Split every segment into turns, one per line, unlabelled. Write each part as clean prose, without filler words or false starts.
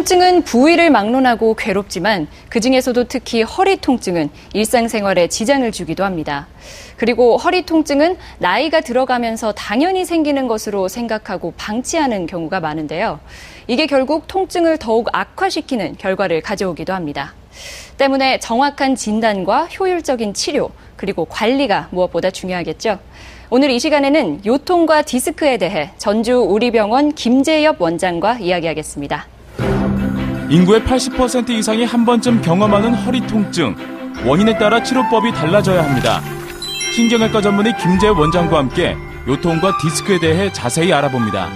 통증은 부위를 막론하고 괴롭지만 그중에서도 특히 허리 통증은 일상생활에 지장을 주기도 합니다. 그리고 허리 통증은 나이가 들어가면서 당연히 생기는 것으로 생각하고 방치하는 경우가 많은데요. 이게 결국 통증을 더욱 악화시키는 결과를 가져오기도 합니다. 때문에 정확한 진단과 효율적인 치료, 그리고 관리가 무엇보다 중요하겠죠. 오늘 이 시간에는 요통과 디스크에 대해 전주 우리병원 김재엽 원장과 이야기하겠습니다.
인구의 80% 이상이 한 번쯤 경험하는 허리 통증. 원인에 따라 치료법이 달라져야 합니다. 신경외과 전문의 김재엽 원장과 함께 요통과 디스크에 대해 자세히 알아봅니다.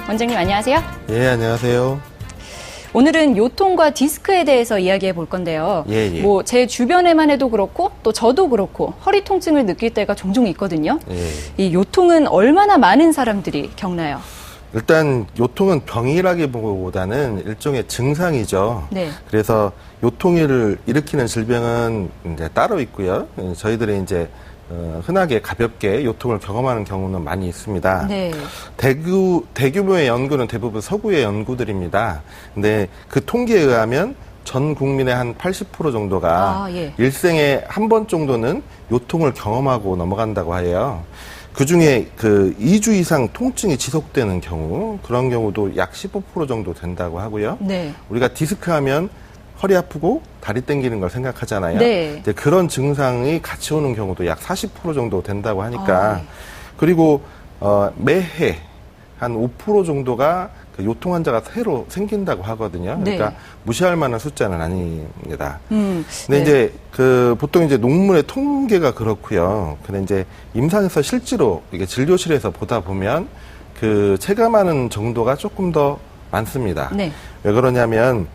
원장님 안녕하세요.
예, 안녕하세요.
오늘은 요통과 디스크에 대해서 이야기해 볼 건데요. 뭐 제 주변에만 해도 그렇고 또 저도 그렇고 허리 통증을 느낄 때가 종종 있거든요. 이 요통은 얼마나 많은 사람들이 겪나요?
일단 요통은 병이라기보다는 일종의 증상이죠.
네.
그래서 요통을 일으키는 질병은 이제 따로 있고요. 저희들이 이제 흔하게 가볍게 요통을 경험하는 경우는 많이 있습니다.
네.
대규모의 연구는 대부분 서구의 연구들입니다. 근데 그 통계에 의하면 전 국민의 한 80% 정도가 일생에 한 번 정도는 요통을 경험하고 넘어간다고 해요. 그 중에 그 2주 이상 통증이 지속되는 경우, 그런 경우도 약 15% 정도 된다고 하고요.
네.
우리가 디스크 하면 허리 아프고 다리 땡기는 걸 생각하잖아요.
네.
이제 그런 증상이 같이 오는 경우도 약 40% 정도 된다고 하니까. 그리고 매해 한 5% 정도가 그 요통 환자가 새로 생긴다고 하거든요. 그러니까 무시할 만한 숫자는 아닙니다. 근데 이제 그 보통 이제 논문의 통계가 그렇고요. 근데 이제 임상에서 실제로 이게 진료실에서 보다 보면 그 체감하는 정도가 조금 더 많습니다.
네.
왜 그러냐면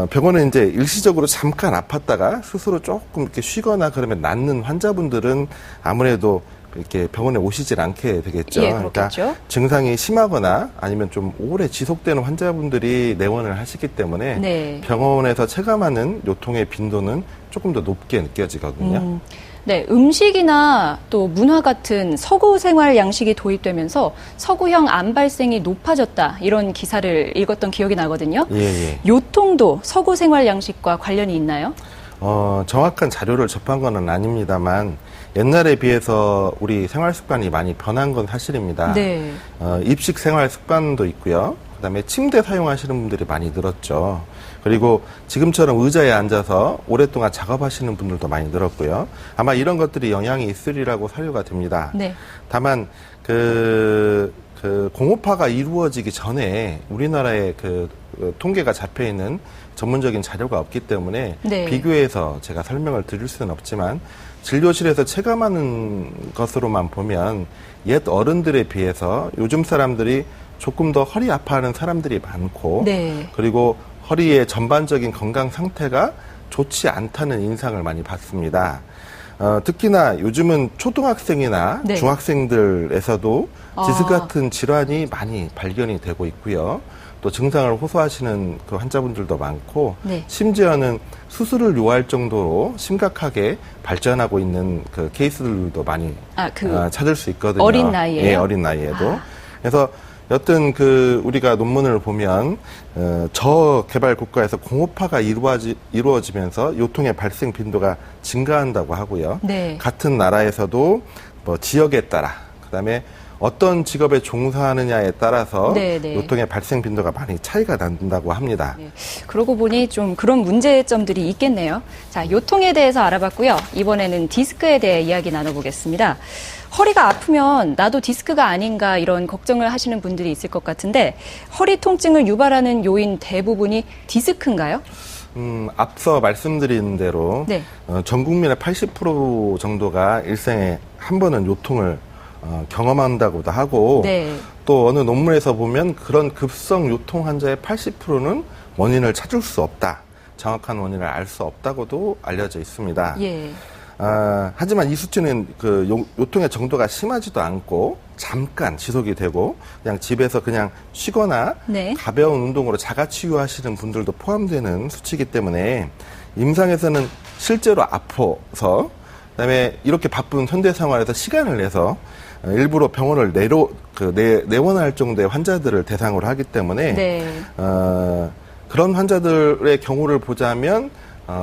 병원에 이제 일시적으로 잠깐 아팠다가 스스로 조금 이렇게 쉬거나 그러면 낫는 환자분들은 아무래도 이렇게 병원에 오시질 않게 되겠죠.
예, 그렇겠죠.
그러니까 증상이 심하거나 아니면 좀 오래 지속되는 환자분들이 내원을 하시기 때문에 병원에서 체감하는 요통의 빈도는 조금 더 높게 느껴지거든요.
네, 음식이나 또 문화 같은 서구 생활 양식이 도입되면서 서구형 암 발생이 높아졌다 이런 기사를 읽었던 기억이 나거든요. 요통도 서구 생활 양식과 관련이 있나요?
정확한 자료를 접한 건 아닙니다만 옛날에 비해서 우리 생활 습관이 많이 변한 건 사실입니다.
네.
입식 생활 습관도 있고요. 그다음에 침대 사용하시는 분들이 많이 늘었죠. 그리고 지금처럼 의자에 앉아서 오랫동안 작업하시는 분들도 많이 늘었고요. 아마 이런 것들이 영향이 있으리라고 사료가 됩니다.
네.
다만 그 공업화가 이루어지기 전에 우리나라의 그 통계가 잡혀 있는 전문적인 자료가 없기 때문에 비교해서 제가 설명을 드릴 수는 없지만 진료실에서 체감하는 것으로만 보면 옛 어른들에 비해서 요즘 사람들이 조금 더 허리 아파하는 사람들이 많고 그리고 허리의 전반적인 건강 상태가 좋지 않다는 인상을 많이 받습니다. 특히나 요즘은 초등학생이나 중학생들에서도 디스크 같은 질환이 많이 발견이 되고 있고요. 또 증상을 호소하시는 그 환자분들도 많고 심지어는 수술을 요할 정도로 심각하게 발전하고 있는 그 케이스들도 많이 찾을 수 있거든요.
어린 나이에요?
예, 어린 나이에도. 그래서 여튼 그 우리가 논문을 보면 저개발 국가에서 공업화가 이루어지면서 요통의 발생 빈도가 증가한다고 하고요. 같은 나라에서도 뭐 지역에 따라 그다음에 어떤 직업에 종사하느냐에 따라서 요통의 발생 빈도가 많이 차이가 난다고 합니다.
그러고 보니 좀 그런 문제점들이 있겠네요. 자, 요통에 대해서 알아봤고요. 이번에는 디스크에 대해 이야기 나눠보겠습니다. 허리가 아프면 나도 디스크가 아닌가 이런 걱정을 하시는 분들이 있을 것 같은데 허리 통증을 유발하는 요인 대부분이 디스크인가요?
앞서 말씀드린 대로 전 국민의 80% 정도가 일생에 한 번은 요통을 경험한다고도 하고 또 어느 논문에서 보면 그런 급성 요통 환자의 80%는 원인을 찾을 수 없다. 정확한 원인을 알 수 없다고도 알려져 있습니다. 하지만 이 수치는 그 요통의 정도가 심하지도 않고 잠깐 지속이 되고 그냥 집에서 그냥 쉬거나
네.
가벼운 운동으로 자가치유하시는 분들도 포함되는 수치이기 때문에 임상에서는 실제로 아파서 그다음에 이렇게 바쁜 현대 생활에서 시간을 내서 일부러 병원을 내원할 정도의 환자들을 대상으로 하기 때문에
네.
그런 환자들의 경우를 보자면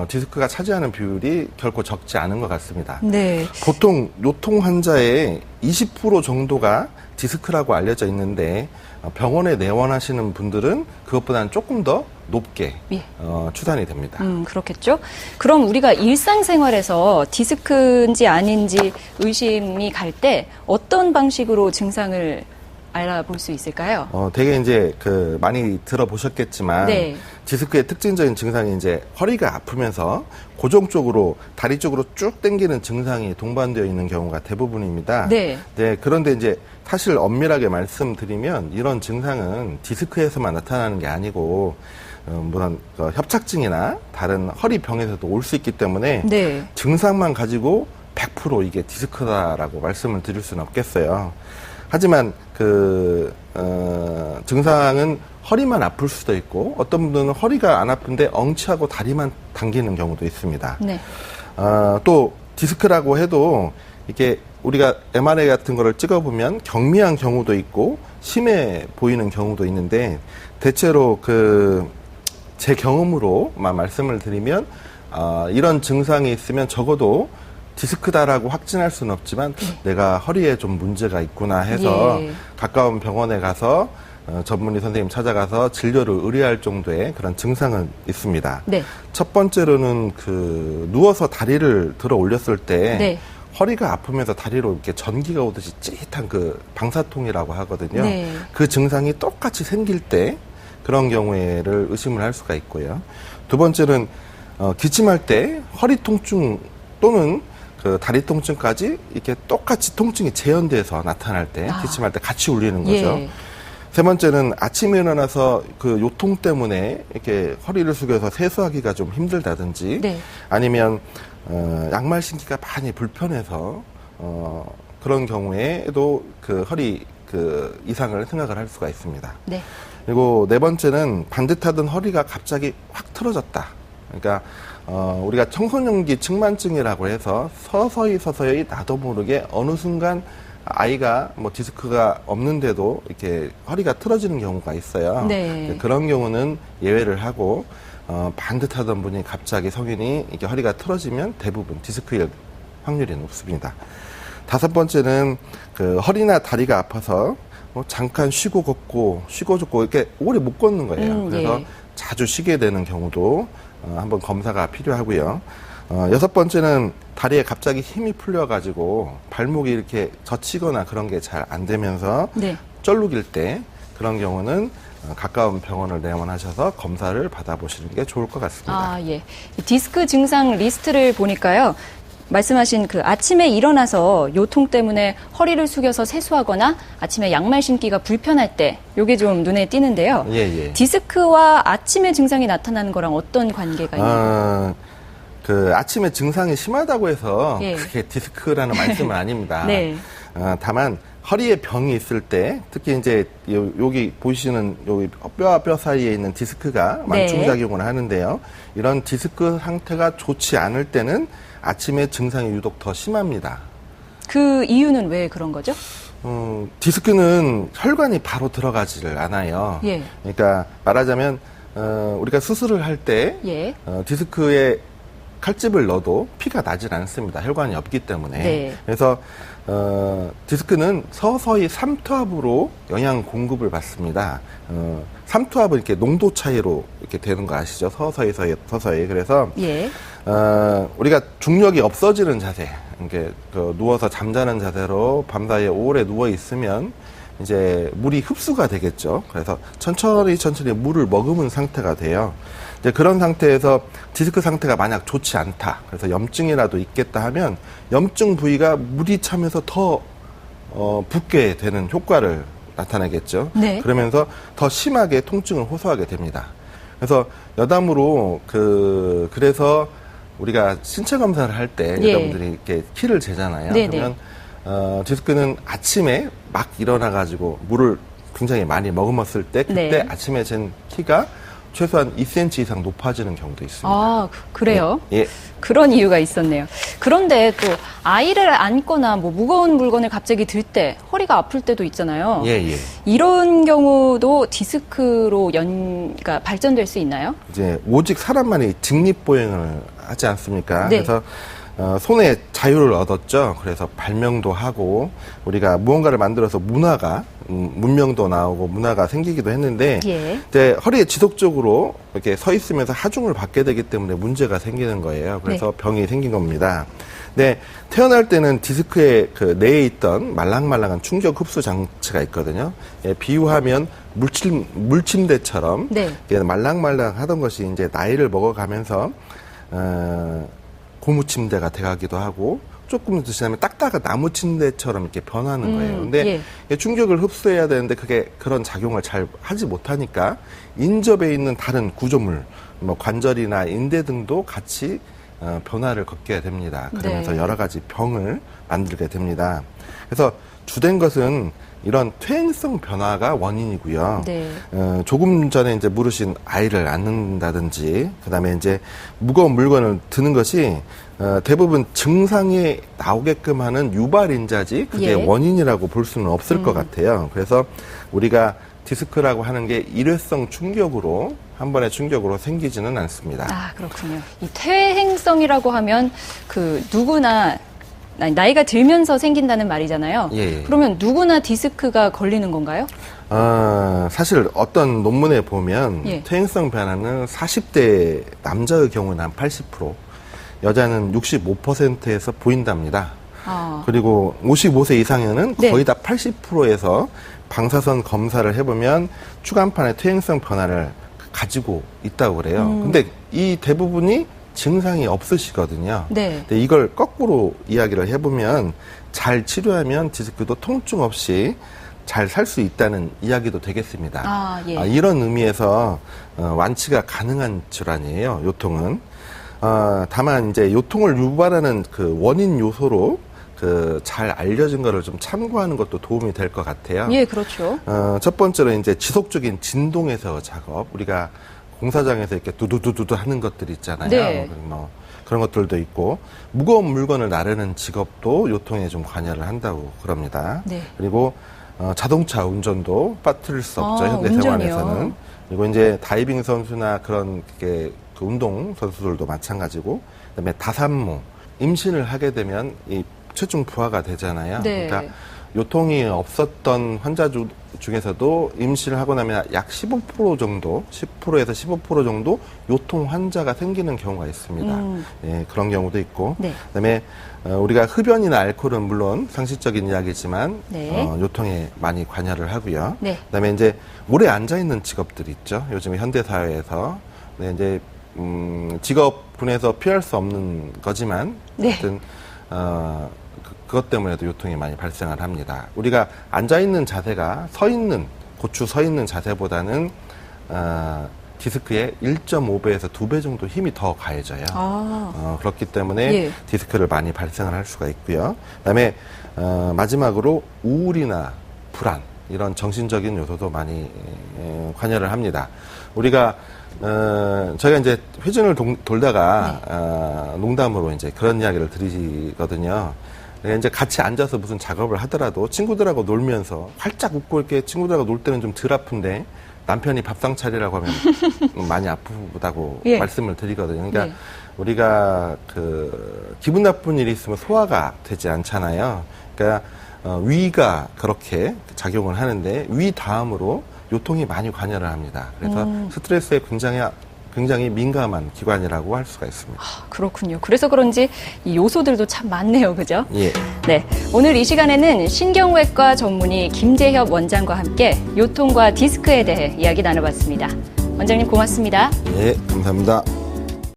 디스크가 차지하는 비율이 결코 적지 않은 것 같습니다.
네.
보통 요통 환자의 20% 정도가 디스크라고 알려져 있는데 병원에 내원하시는 분들은 그것보다는 조금 더 높게
예.
추산이 됩니다.
그렇겠죠. 그럼 우리가 일상생활에서 디스크인지 아닌지 의심이 갈 때 어떤 방식으로 증상을 알아볼 수 있을까요?
되게 이제 많이 들어보셨겠지만
네.
디스크의 특징적인 증상이 이제 허리가 아프면서 고정 쪽으로 다리 쪽으로 쭉 당기는 증상이 동반되어 있는 경우가 대부분입니다.
네.
네, 그런데 이제 사실 엄밀하게 말씀드리면 이런 증상은 디스크에서만 나타나는 게 아니고 물론 협착증이나 다른 허리병에서도 올 수 있기 때문에
네.
증상만 가지고 100% 이게 디스크다라고 말씀을 드릴 수는 없겠어요. 하지만 증상은 허리만 아플 수도 있고 어떤 분들은 허리가 안 아픈데 엉치하고 다리만 당기는 경우도 있습니다.
네.
또 디스크라고 해도 이게 우리가 MRI 같은 거를 찍어보면 경미한 경우도 있고 심해 보이는 경우도 있는데 대체로 제 경험으로만 말씀을 드리면 이런 증상이 있으면 적어도 디스크다라고 확진할 수는 없지만 내가 허리에 좀 문제가 있구나 해서
예.
가까운 병원에 가서 전문의 선생님 찾아가서 진료를 의뢰할 정도의 그런 증상은 있습니다.
네.
첫 번째로는 누워서 다리를 들어 올렸을 때
네.
허리가 아프면서 다리로 이렇게 전기가 오듯이 찌릿한 방사통이라고 하거든요.
네.
그 증상이 똑같이 생길 때 그런 경우에를 의심을 할 수가 있고요. 두 번째는 기침할 때 허리 통증 또는 다리 통증까지 이렇게 똑같이 통증이 재현돼서 나타날 때 기침할 때 같이 울리는 거죠.
예.
세 번째는 아침에 일어나서 요통 때문에 이렇게 허리를 숙여서 세수하기가 좀 힘들다든지
네.
아니면 양말 신기가 많이 불편해서 그런 경우에도 허리 이상을 생각을 할 수가 있습니다.
네.
그리고 네 번째는 반듯하던 허리가 갑자기 확 틀어졌다. 그러니까 우리가 청소년기 측만증이라고 해서 서서히 나도 모르게 어느 순간 아이가 디스크가 없는데도 이렇게 허리가 틀어지는 경우가 있어요.
네.
그런 경우는 예외를 하고 반듯하던 분이 갑자기 성인이 이렇게 허리가 틀어지면 대부분 디스크일 확률이 높습니다. 다섯 번째는 허리나 다리가 아파서 잠깐 쉬고 걷고 이렇게 오래 못 걷는 거예요. 그래서
예.
자주 쉬게 되는 경우도 한번 검사가 필요하고요. 여섯 번째는 다리에 갑자기 힘이 풀려가지고 발목이 이렇게 젖히거나 그런 게 잘 안 되면서
네.
쩔룩일 때 그런 경우는 가까운 병원을 내원하셔서 검사를 받아보시는 게 좋을 것 같습니다.
예. 디스크 증상 리스트를 보니까요. 말씀하신 아침에 일어나서 요통 때문에 허리를 숙여서 세수하거나 아침에 양말 신기가 불편할 때 요게 좀 눈에 띄는데요.
예.
디스크와 아침에 증상이 나타나는 거랑 어떤 관계가 있나요?
아침에 증상이 심하다고 해서
예.
그게 디스크라는 말씀은 아닙니다.
네.
다만 허리에 병이 있을 때 특히 이제 여기 보시는 여기 뼈와 뼈 사이에 있는 디스크가 만충작용을 하는데요. 이런 디스크 상태가 좋지 않을 때는 아침에 증상이 유독 더 심합니다.
그 이유는 왜 그런 거죠?
디스크는 혈관이 바로 들어가지를 않아요.
예.
그러니까 말하자면 우리가 수술을 할 때
예.
디스크에 칼집을 넣어도 피가 나질 않습니다. 혈관이 없기 때문에.
네.
그래서 디스크는 서서히 삼투압으로 영양 공급을 받습니다. 삼투압은 이렇게 농도 차이로 이렇게 되는 거 아시죠? 서서히. 그래서
예.
우리가 중력이 없어지는 자세, 이렇게 누워서 잠자는 자세로 밤사이에 오래 누워 있으면 이제 물이 흡수가 되겠죠. 그래서 천천히 물을 머금은 상태가 돼요. 이제 그런 상태에서 디스크 상태가 만약 좋지 않다. 그래서 염증이라도 있겠다 하면 염증 부위가 물이 차면서 더 붓게 되는 효과를 나타내겠죠.
네.
그러면서 더 심하게 통증을 호소하게 됩니다. 그래서 여담으로 그래서 우리가 신체 검사를 할 때
예.
여러분들이 이렇게 키를 재잖아요.
네네.
그러면 디스크는 아침에 막 일어나가지고 물을 굉장히 많이 머금었을 때 그때
네.
아침에 잰 키가 최소한 2cm 이상 높아지는 경우도 있습니다.
아, 그래요?
예.
그런 이유가 있었네요. 그런데 또 아이를 안거나 뭐 무거운 물건을 갑자기 들 때 허리가 아플 때도 있잖아요.
예, 예.
이런 경우도 디스크로 그러니까 발전될 수 있나요?
이제 오직 사람만이 직립보행을 하지 않습니까?
네.
그래서 손에 자유를 얻었죠. 그래서 발명도 하고 우리가 무언가를 만들어서 문명도 나오고 문화가 생기기도 했는데
예.
이제 허리에 지속적으로 이렇게 서 있으면서 하중을 받게 되기 때문에 문제가 생기는 거예요. 그래서 병이 생긴 겁니다. 네, 태어날 때는 디스크의 그 내에 있던 말랑말랑한 충격 흡수 장치가 있거든요. 예, 비유하면 물침대처럼
네.
말랑말랑하던 것이 이제 나이를 먹어가면서 고무침대가 돼가기도 하고 조금 더 지나면 딱딱한 나무침대처럼 이렇게 변하는 거예요. 근데 충격을 흡수해야 되는데 그게 그런 작용을 잘 하지 못하니까 인접에 있는 다른 구조물, 뭐 관절이나 인대 등도 같이 변화를 겪게 됩니다. 그러면서
네.
여러 가지 병을 만들게 됩니다. 그래서 주된 것은 이런 퇴행성 변화가 원인이고요.
네.
조금 전에 이제 물으신 아이를 안는다든지, 그다음에 이제 무거운 물건을 드는 것이 대부분 증상이 나오게끔 하는 유발인자지 그게
예.
원인이라고 볼 수는 없을 것 같아요. 그래서 우리가 디스크라고 하는 게 일회성 충격으로 한 번의 충격으로 생기지는 않습니다.
아, 그렇군요. 이 퇴행성이라고 하면 그 누구나 나이가 들면서 생긴다는 말이잖아요.
예.
그러면 누구나 디스크가 걸리는 건가요?
사실 어떤 논문에 보면
예.
퇴행성 변화는 40대 남자의 경우는 한 80%, 여자는 65%에서 보인답니다.
아.
그리고 55세 이상에는
네.
거의 다 80%에서 방사선 검사를 해보면 추간판의 퇴행성 변화를 가지고 있다고 그래요. 근데 이 대부분이 증상이 없으시거든요.
네.
근데 이걸 거꾸로 이야기를 해보면 잘 치료하면 디스크도 통증 없이 잘 살 수 있다는 이야기도 되겠습니다.
아, 예.
이런 의미에서 완치가 가능한 질환이에요. 요통은. 다만 이제 요통을 유발하는 그 원인 요소로 그 잘 알려진 거를 좀 참고하는 것도 도움이 될 것 같아요.
예, 그렇죠.
첫 번째로 이제 지속적인 진동에서 작업, 우리가 공사장에서 이렇게 두두두두 하는 것들 있잖아요.
네.
뭐 그런 것들도 있고, 무거운 물건을 나르는 직업도 요통에 좀 관여를 한다고 그럽니다.
네.
그리고 자동차 운전도 빠뜨릴 수 없죠. 현대 생활에서는.
운전이요.
그리고 이제 다이빙 선수나 그런 그 운동 선수들도 마찬가지고, 그다음에 다산모, 임신을 하게 되면 이 체중 부하가 되잖아요.
네.
그러니까 요통이 없었던 환자 중에서도 임신을 하고 나면 약 15% 정도, 10%에서 15% 정도 요통 환자가 생기는 경우가 있습니다. 예, 그런 경우도 있고,
네.
그다음에 우리가 흡연이나 알코올은 물론 상식적인 이야기지만
네.
요통에 많이 관여를 하고요.
네.
그다음에 이제 오래 앉아 있는 직업들 있죠. 요즘에 현대 사회에서 네, 이제 직업군에서 피할 수 없는 거지만
네.
어쨌든 그것 때문에도 요통이 많이 발생을 합니다. 우리가 앉아 있는 자세가 고추 서 있는 자세보다는 디스크의 1.5배에서 2배 정도 힘이 더 가해져요. 그렇기 때문에
예.
디스크를 많이 발생을 할 수가 있고요. 그다음에 마지막으로 우울이나 불안, 이런 정신적인 요소도 많이 관여를 합니다. 우리가 저희가 이제 회전을 돌다가 농담으로 이제 그런 이야기를 드리거든요. 이제 같이 앉아서 무슨 작업을 하더라도 친구들하고 놀면서 활짝 웃고 이렇게 친구들하고 놀 때는 좀 덜 아픈데 남편이 밥상 차리라고 하면 많이 아프다고
예.
말씀을 드리거든요. 그러니까
네.
우리가 기분 나쁜 일이 있으면 소화가 되지 않잖아요. 그러니까 위가 그렇게 작용을 하는데 위 다음으로 요통이 많이 관여를 합니다. 그래서 스트레스에 굉장히 민감한 기관이라고 할 수가 있습니다.
그렇군요. 그래서 그런지 이 요소들도 참 많네요. 그죠?
예.
네. 오늘 이 시간에는 신경외과 전문의 김재협 원장과 함께 요통과 디스크에 대해 이야기 나눠봤습니다. 원장님 고맙습니다.
예, 감사합니다.